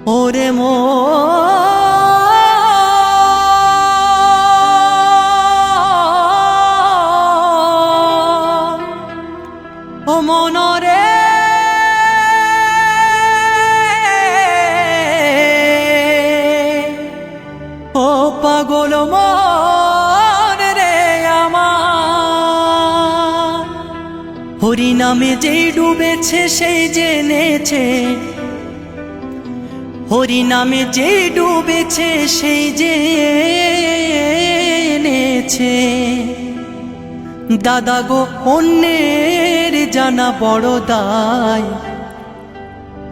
ওরে ও মনরে ও পাগল মন রে আমার হরি নামে যেই ডুবেছে সেই জেনেছে হরি নামে যে ডুবেছে সেই জেনেছে দাদা গো অন্যের জানা বড় দায়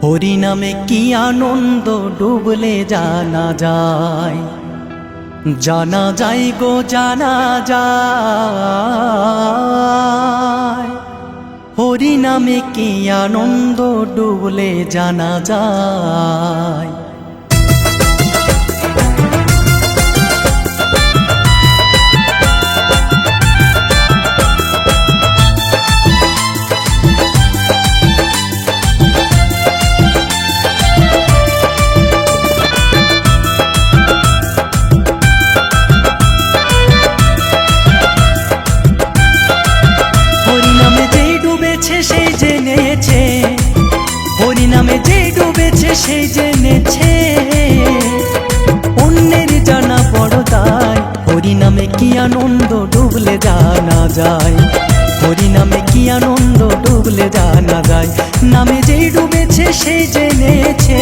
হরি নামে কি আনন্দ ডুবলে জানা যায় জানা যায় গো জানা যায় হরি নামে কি আনন্দ ডুবলে জানা যায় সেই জেনেছে হরি নামে যে ডুবেছে সেই জেনেছে অন্যের জানা বড় দায় হরি নামে কি আনন্দ ডুবলে জানা যায় হরি নামে কি আনন্দ ডুবলে জানা যায় নামে যেই ডুবেছে সেই জেনেছে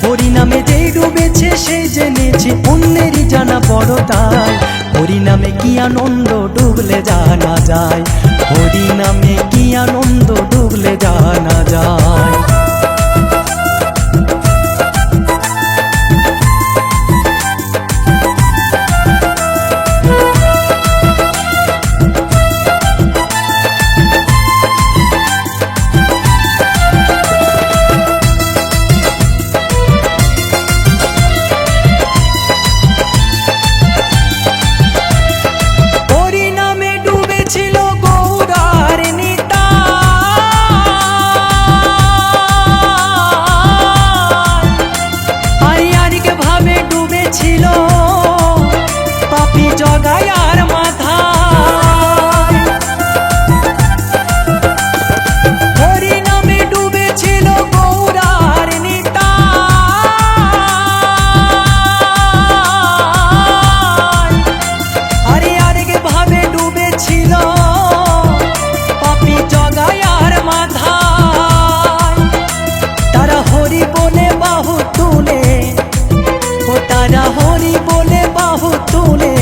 হরি নামে যেই ডুবেছে সেই জেনেছে অন্যের জানা বড় দায় হরি নামে কি আনন্দ ডুবলে জানা যায় হরি নামে কি আনন্দ ডুবলে জানা যায় জগায়ার মাথায় হরি নামে ডুবেছিল গৌরার নিতাই আরে আরেক ভাবে ডুবেছিল পাপি জগায়ার মাথায় তারা হরি বলে বাহু তুলে ও তারা হরি বলে বাহু তুলে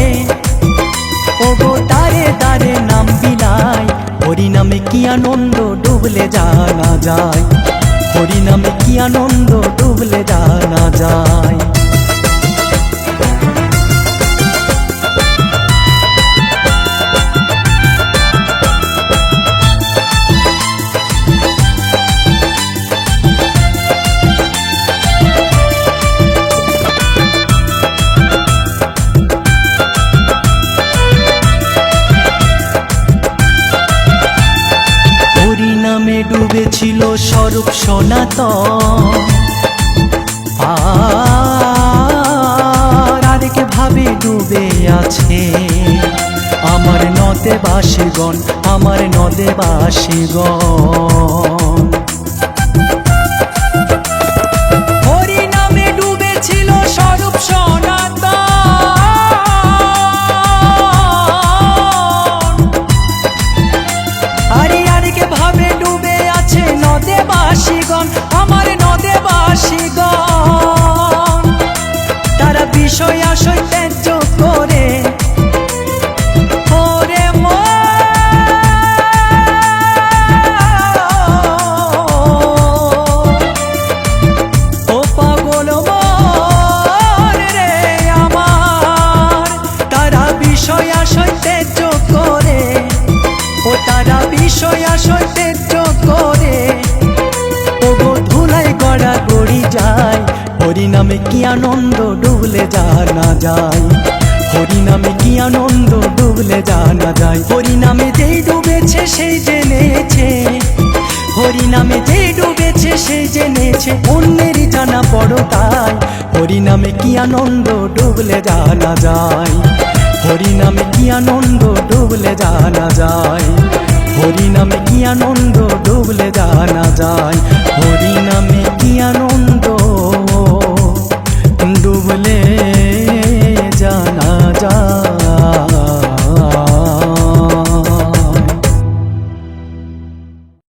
নাম বিলাই হরি নামে কি আনন্দ ডুবলে জানা যায় হরি নামে কি আনন্দ ডুবলে জানা যায় ডুবেছিল স্বরূপ সনাতন আরেক ভাবে ডুবে আছে আমার নদে বাসীগণ আমার নদে বাসীগণ হরি নামে ডুবেছিল স্বরূপ সনাতন আরেক ভাবে নদেবাসীগণ আমার নদেবাসীগণ তারা বিষয় আশয় ত্যায্য করে ওরে ও পাগল মন রে আমার তারা বিষয় আশয় ত্যায্য করে ও তারা বিষয় আশয় ত্যায্য করে ধুলাই গড়া গড়ি যায় হরি নামে কি আনন্দ ডুবলে জানা যায় হরি নামে কি আনন্দ ডুবলে জানা যায় হরি নামে যেই ডুবেছে সেই জেনেছে হরি নামে যেই ডুবেছে সে জেনেছে অন্যেরই জানা বড় তাই হরি নামে কি আনন্দ ডুবলে জানা যায় হরি নামে কি আনন্দ ডুবলে জানা যায় হরি নামে কি আনন্দ ডুবলে জানা যায়